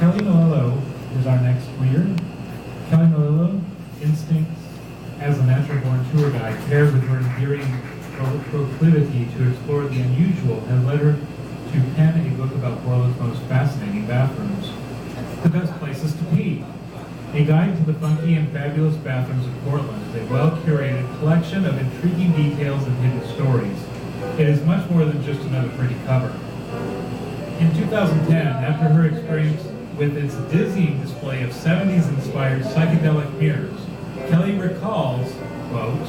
Kelly Melillo is our next reader. Kelly Melillo, instincts as a natural-born tour guide, paired with her endearing proclivity to explore the unusual, has led her to pen a book about Portland's most fascinating bathrooms. The best places to pee. A guide to the funky and fabulous bathrooms of Portland is a well-curated collection of intriguing details and hidden stories. It is much more than just another pretty cover. In 2010, after her experience with its dizzying display of 70s-inspired psychedelic mirrors, Kelly recalls, quote,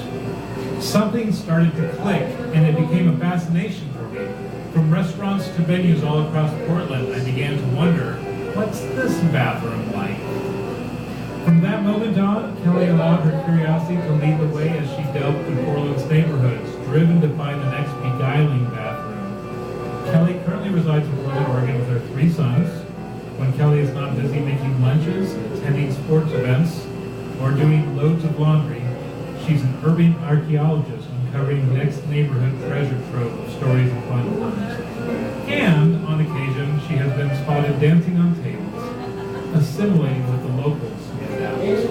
"Something started to click and it became a fascination for me. From restaurants to venues all across Portland, I began to wonder, what's this bathroom like?" From that moment on, Kelly allowed her curiosity to lead the way as she delved through Portland's neighborhoods, driven to find the next beguiling bathroom. Kelly currently resides in Portland, Oregon with her 3 sons. When Kelly is not busy making lunches, attending sports events, or doing loads of laundry, she's an urban archaeologist uncovering the next neighborhood treasure trove of stories and fun times. And, on occasion, she has been spotted dancing on tables, assimilating with the locals in Dallas.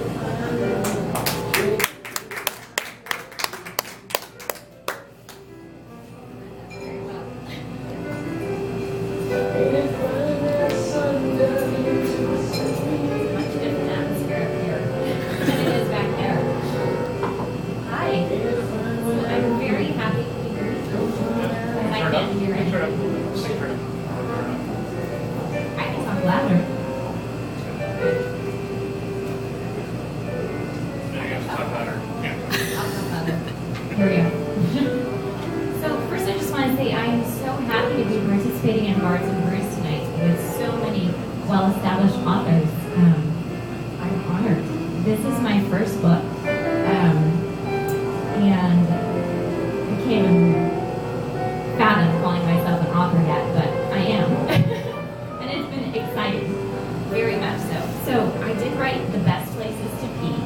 Here we go. So first I just want to say I am so happy to be participating in Bards and Brews tonight with so many well-established authors. I'm honored. This is my first book, and I can't even fathom calling myself an author yet, but I am. And it's been exciting, very much so. So I did write The Best Places to Pee,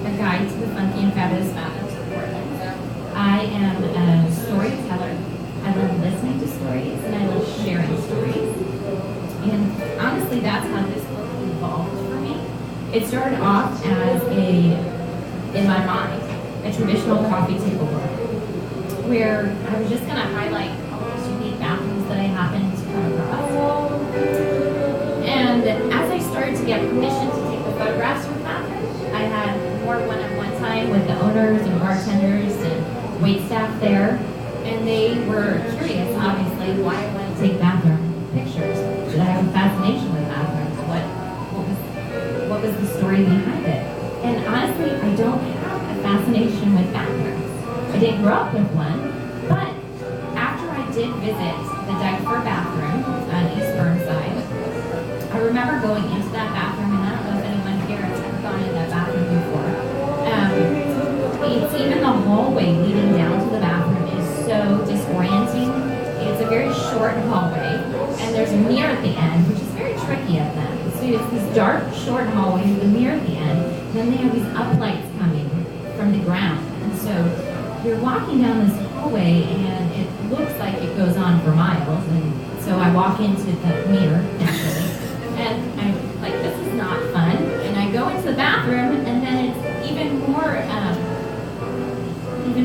a guide to the funky and fabulous bathrooms of Portland. I am a storyteller. I love listening to stories and I love sharing stories. And honestly, that's how this book evolved for me. It started off as in my mind, a traditional coffee table book, where I was just going to highlight all those unique bathrooms that I happened to come across. And as I started to get permission to take the photographs from bathrooms, I had more one-on-one time with the owners and bartenders and waitstaff there, and they were curious, obviously, why I wanted to take bathroom pictures. Did I have a fascination with bathrooms? What was the story behind it? And honestly, I don't have a fascination with bathrooms. I didn't grow up with one, but after I did visit the Dyke-Fur bathroom on East Burnside, I remember going into that bathroom, and I don't know if anyone here has ever gone in that bathroom before. It's even the hallway leading down to the bathroom is so disorienting. It's a very short hallway, and there's a mirror at the end, which is very tricky of them. So it's this dark, short hallway with a mirror at the end, and then they have these uplights coming from the ground. And so you're walking down this hallway, and it looks like it goes on for miles. And so I walk into the mirror, naturally, and I'm like, this is not fun. And I go into the bathroom, and then it's even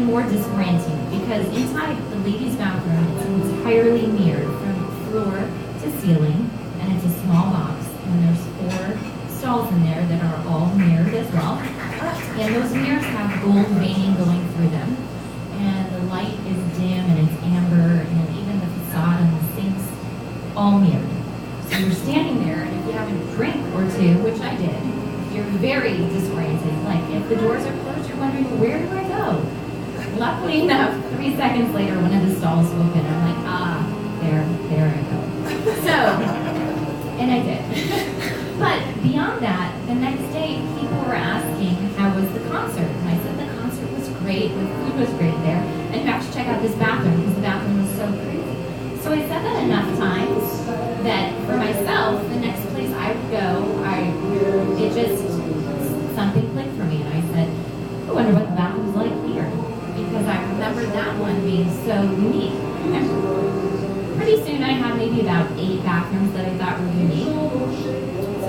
more disorienting, because inside the ladies' bathroom it's entirely mirrored from floor to ceiling, and it's a small box, and there's 4 stalls in there that are all mirrored as well, and those mirrors have gold veining going through them, and the light is dim and it's amber, and even the facade and the sinks all mirrored. So you're standing there, and if you have a drink or two, which I did, you're very disoriented. Like, if the doors are closed, you're wondering, where do I go? Luckily enough, 3 seconds later, one of the stalls opened. I'm like, there I go. So, and I did. But beyond that, the next day, people were asking, how was the concert? And I said, the concert was great, the food was great there, and you have to check out this bathroom, because the bathroom was so crazy. So I said that enough times that for myself, the next place I would go, something clicked for me, and I said, I wonder what the bathroom's like here, because I remember that one being so unique. And pretty soon I had maybe about 8 bathrooms that I thought were unique,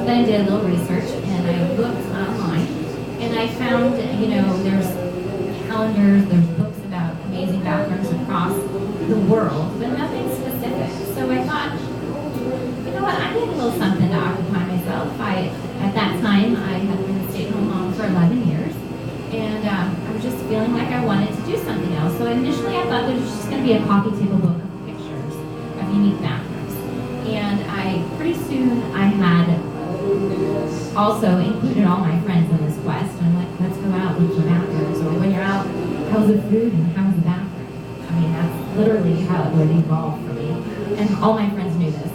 then I did a little research and I looked online and I found, there's calendars, there's books about amazing bathrooms across the world, but nothing specific. So I thought, you know what, I need a little something to occupy myself. At that time, I had been a stay-at-home mom for 11 years, and I was just feeling like I wanted to do something else. So initially I thought that it was just going to be a coffee table book of pictures of unique bathrooms. And pretty soon I had also included all my friends in this quest. I'm like, let's go out, look for bathrooms. Or when you're out, how's the food and how's the bathroom? I mean, that's literally how it would evolve for me. And all my friends knew this.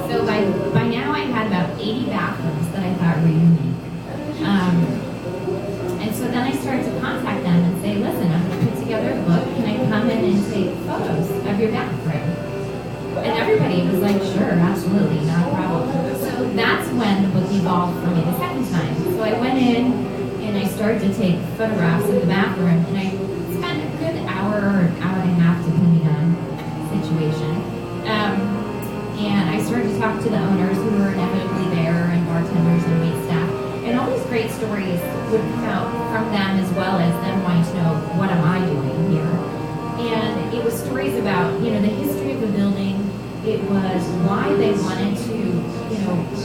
So by now I had about 80 bathrooms that I thought were unique. And so then I started to contact them and say, listen, I'm going to put together a book. Can I come in and take photos of your bathroom? And everybody was like, sure, absolutely, not a problem. So that's when the book evolved for me the second time. So I went in and I started to take photographs of the bathroom, and I spent a good hour or hour and a half depending on the situation. And I started to talk to the owners who were inevitably there, and bartenders and waitstaff. And all these great stories would come out from them, as well as them wanting to know, what am I doing here? And it was stories about, the history of the building. It was why they wanted to,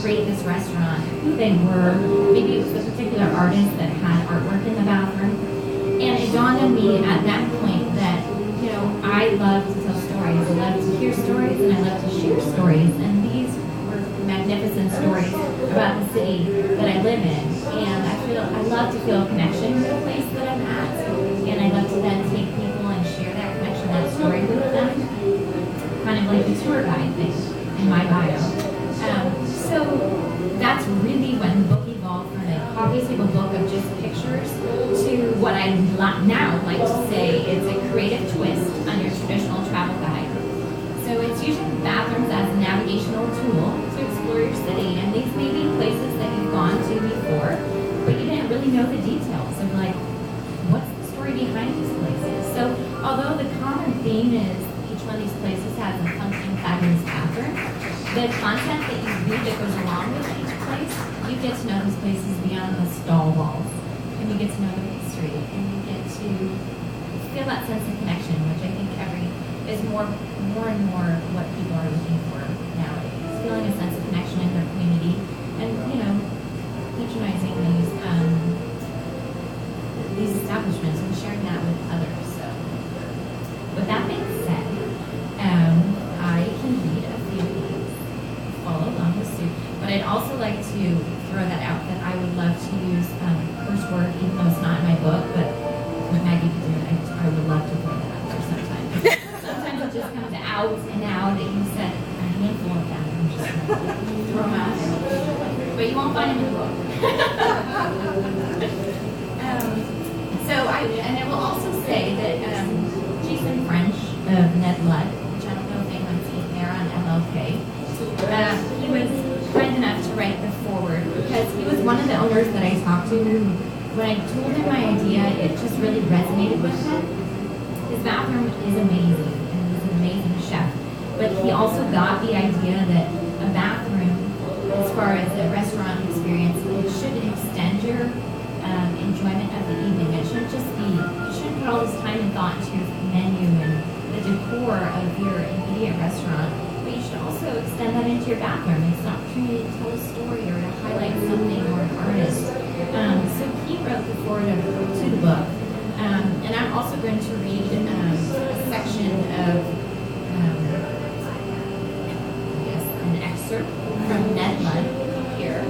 create this restaurant, who they were. Maybe it was a particular artist that had artwork in the bathroom. And it dawned on me at that point that, I love to tell stories. I love to hear stories, and I love to share stories. And these were magnificent stories about the city that I live in. And I love to feel a connection to the place that I'm at. And I love to then take people and share that connection, that story with them. Kind of like the tour guide thing in my bio. So that's really when the book evolved from a coffee table book of just pictures to what I now like to say is a creative twist on your traditional travel guide. So it's using bathrooms as a navigational tool to explore your city, and these may be places that you've gone to before, but you didn't really know the details of what's the story behind these places. So although the common theme is each one of these places has a functioning, fabulous bathroom, the content that you read that goes along with each place, you get to know these places beyond the stall walls, and you get to know the history, and you get to feel that sense of connection, which I think is more and more what people are looking for nowadays. Feeling a sense of connection in their community, and patronizing these establishments and sharing that with others. So, with that being said, I can read a few of these, follow along with Sue, but I'd also like to throw that out that I would love to use curse word, even though it's not in my book, but Maggie could do it. I would love to throw that out there sometimes. Sometimes it just comes out and out, and you said a handful of them, and just throw them out there. But you won't find them in the book. And I will also say that Jason French of Ned Ludd, which I don't know if anyone's seen there on MLK, he was kind enough to write the foreword because he was one of the owners that I talked to who, when I told him my idea, it just really resonated with him. His bathroom is amazing, and he's an amazing chef, but he also got the idea that a bathroom, as far as a restaurant experience, it should extend your enjoyment of the evening. It shouldn't just be, you shouldn't put all this time and thought into your menu and the decor of your immediate restaurant, but you should also extend that into your bathroom. It's an opportunity to tell a story or to highlight something or an artist. So he wrote the foreword to the book. And I'm also going to read a section of, an excerpt from Ned Ludd here.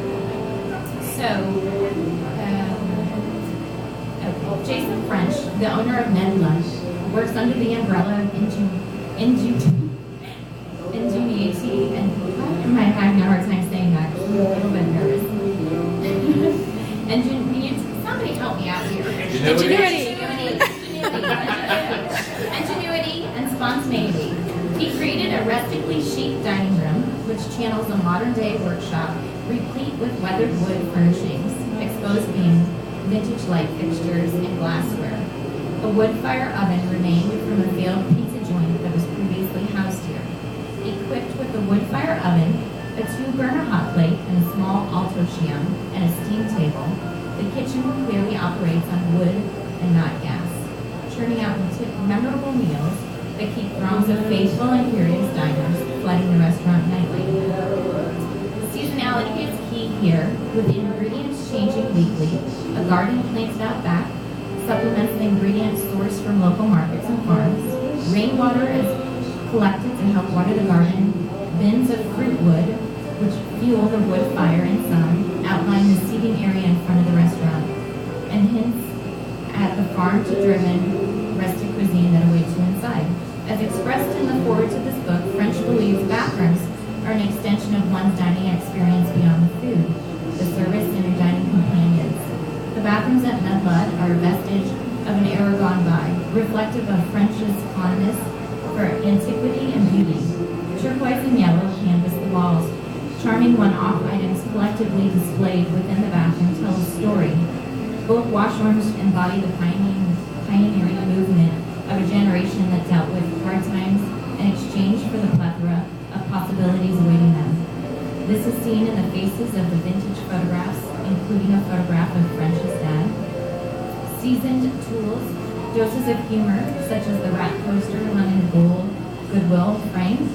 So, Jason French, the owner of Ned Ludd, works under the umbrella of ingenuity, and I'm having a hard time saying that. I'm a little bit nervous. Ingenuity. Somebody help me out here. Ingenuity and spontaneity. He created a rustically chic dining room, which channels a modern-day workshop, replete with weathered wood furnishings, exposed beams, vintage light fixtures, and glassware. A wood fire oven remained from a failed pizza joint that was previously housed here. Equipped with a wood fire oven, a 2-burner hot plate, and a small alto-shiam and a steam table, the kitchen clearly operates on wood and not gas, churning out memorable meals that keep throngs of faithful and curious diners flooding the restaurant nightly. Seasonality is key here, with the ingredients changing weekly. A garden planted out back supplements the ingredients sourced from local markets and farms. Rainwater is collected to help water the garden. Bins of fruit wood, which fuel the wood fire in sun, outline the seating area in front of the restaurant, and hints at the farm-to-driven rustic cuisine that awaits you inside. As expressed in the foreword to this book, French believes bathrooms are an extension of one's dining experience beyond the food, the service, and your dining companions. The bathrooms at Melillo are a vestige of an era gone by, reflective of French's fondness for antiquity and beauty. Turquoise and yellow canvas the walls. Charming one-off items collectively displayed within the bathroom tell a story. Both washrooms embody the pioneering movement of a generation that dealt with hard times in exchange for the plethora of possibilities awaiting them. This is seen in the faces of the vintage photographs, including a photograph of French's dad. Seasoned tools, doses of humor, such as the rat poster hung in gold Goodwill frames,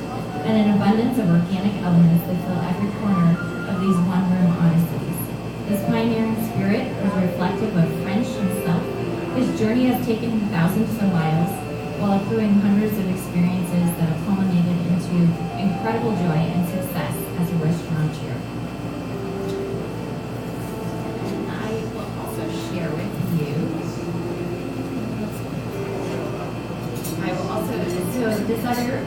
and an abundance of organic elements that fill every corner of these one-room odysseys. This pioneering spirit is reflective of French himself. His journey has taken him thousands of miles, while accruing hundreds of experiences that have culminated into incredible joy and success as a restaurateur. I will also share with you. So this other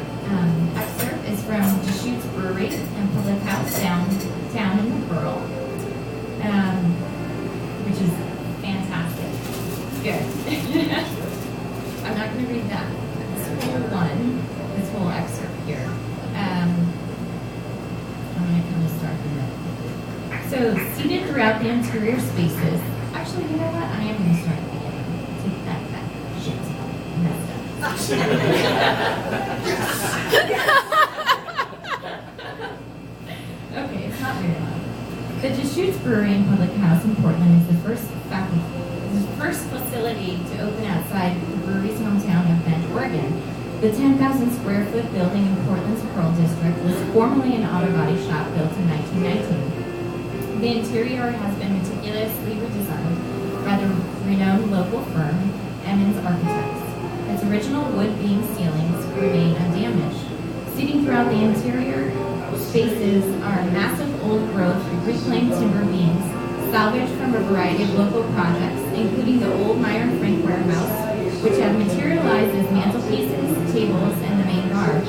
excerpt is from Deschutes Brewery and Public House downtown in the Borough, which is fantastic. Good. I'm not going to read that. This whole excerpt here. I'm going to kind of start from it. So, seated throughout the interior spaces. Actually, you know what? I am going to start at the beginning. Take that back. Shit. Messed up. Okay, it's not very loud. The Deschutes Brewery and Public House in Portland is the first facility to open outside the brewery's hometown of Bend, Oregon. The 10,000 square foot building in Portland's Pearl District was formerly an auto body shop built in 1919. The interior has been meticulously redesigned by the renowned local firm, Emmons Architects. Its original wood beam ceilings remain undamaged. Seating throughout the interior spaces are massive old growth reclaimed timber beams, salvaged from a variety of local projects, including the old Meyer and Frank warehouse, which have materialized as mantelpieces, tables, and the main bar.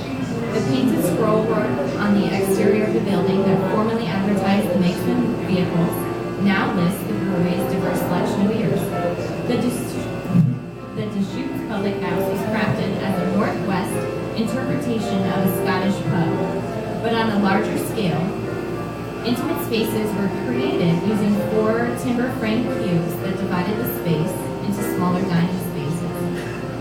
The painted scroll work on the exterior of the building that formerly advertised the makes and vehicles now lists the brewery's diverse selection of beers. The Deschutes Public House was crafted as a Northwest interpretation of a Scottish pub, but on a larger scale. Intimate spaces were created using 4 timber frame cubes that divided the space into smaller dining spaces.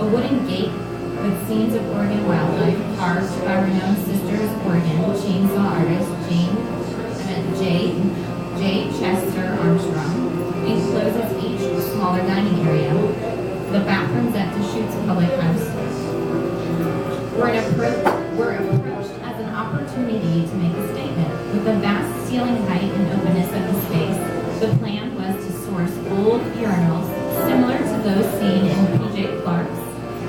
A wooden gate with scenes of Oregon wildlife carved by renowned Sisters Oregon chainsaw artist J. Chester Armstrong encloses each smaller dining area. The bathrooms at Deschutes Public House were approached as an opportunity to make a statement. With the vast ceiling height and openness of the space, the plan was to source old urinals similar to those seen in P.J. Clark's,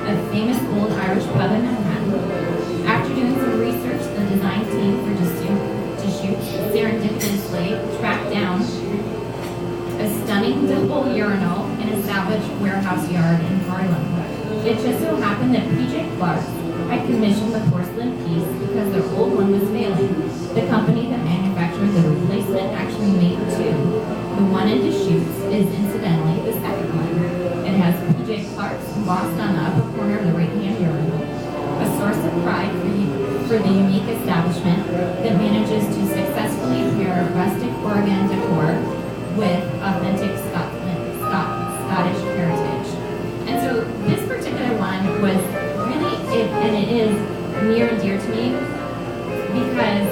a famous old Irish pub in Manhattan. After doing some research, the design team for Deschutes serendipitously tracked down a stunning double urinal in a salvaged warehouse yard in Harlem. It just so happened that P.J. Clark had commissioned the porcelain piece because their old one was failing. The company that manufactured the replacement actually made 2. The one in Deschutes is incidentally the second one. It has P.J. Clark's embossed on the upper corner of the right-hand urinal. A source of pride for the unique establishment that manages to successfully pair rustic Oregon decor with authentic Scottish heritage. And so this particular one was really, it is near and dear to me because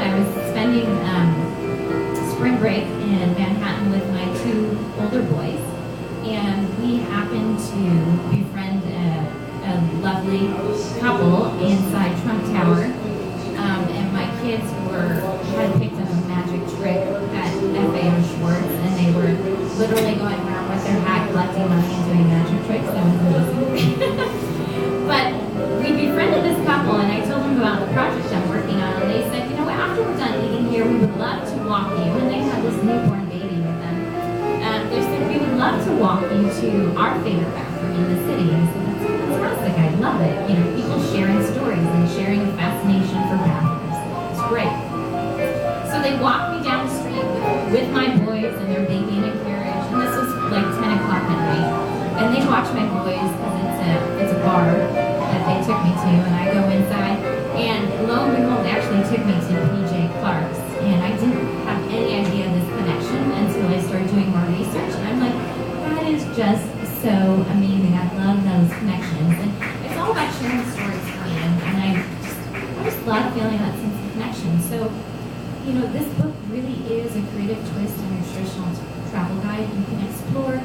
I was spending spring break in Manhattan with my 2 older boys, and we happened to befriend a lovely couple inside Trump Tower. And my kids had picked up a magic trick at FAO Schwartz, and they were literally going around with their hat collecting money and doing magic tricks. That was amazing. But we befriended this couple, and I told them about the project I'm working on, and they said, you know what, after we're done eating here, we would love to walk you. And they had this newborn baby with them. They said, we would love to walk you to our favorite bathroom in the city. And I said, that's fantastic. I love it. You know, people sharing stories and sharing a fascination for bathrooms. It's great. So they walked me down the street with my boys and their baby in a carriage. And this was like 10 o'clock at night. And they watch my boys because it's a bar that they took me to. And I go inside. And lo and behold, they actually took me to PJ Clark's. And I didn't have any idea of this connection until I started doing more research. And I'm like, that is just so amazing. I love those connections. And it's all about sharing stories for me. And I just love feeling that sense of connection. So, you know, this book really is a creative twist on your traditional travel guide. You can explore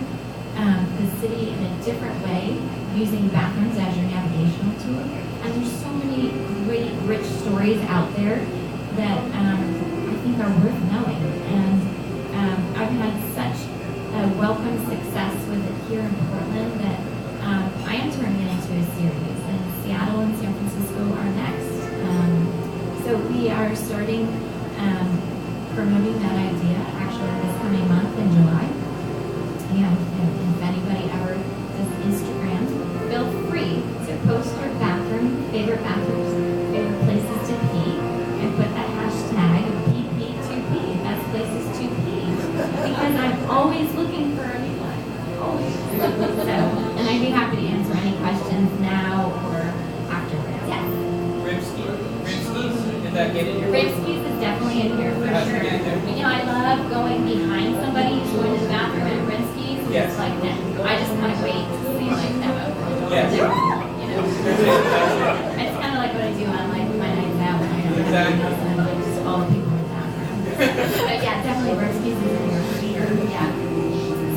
the city in a different way using bathrooms as your navigational tool. And there's so many great, rich stories out there that I think are worth knowing. And I've had such a welcome success with it here in Portland that I am turning it into a series. And Seattle and San Francisco are next. So we are starting promoting that idea actually this coming month in July. And if anybody ever does Instagram, feel free to post your favorite bathrooms, favorite places to pee, and put that hashtag PP2P, best places to pee, because I'm always looking for a new one, always. So, and I'd be happy to answer any questions now or afterwards. Yes. Rimskis, did that get in your Rimskis is definitely in here for sure. You know, I love going behind somebody who's going to the bathroom at Rimskis. Yes. It's like that. I just kind of wait to see like that. Yes. You know, it's kind of like what I do on like my nights out when I don't have anything else and I like just follow people in the bathroom. But yeah, definitely Rimskis is in here for sure. Yeah.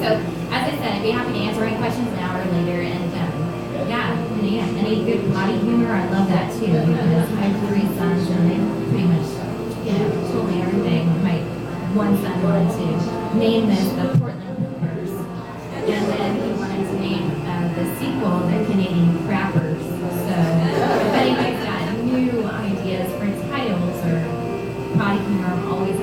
So as I said, I'd be happy to answer any questions now or later. And yeah, any good potty humor, I love that too because I have 3 sons and they pretty much, you know, told me everything. My one son wanted to name this the Portland Poopers, and then he wanted to name the sequel the Canadian Crappers. So if anybody's got new ideas for titles or potty humor, I'm always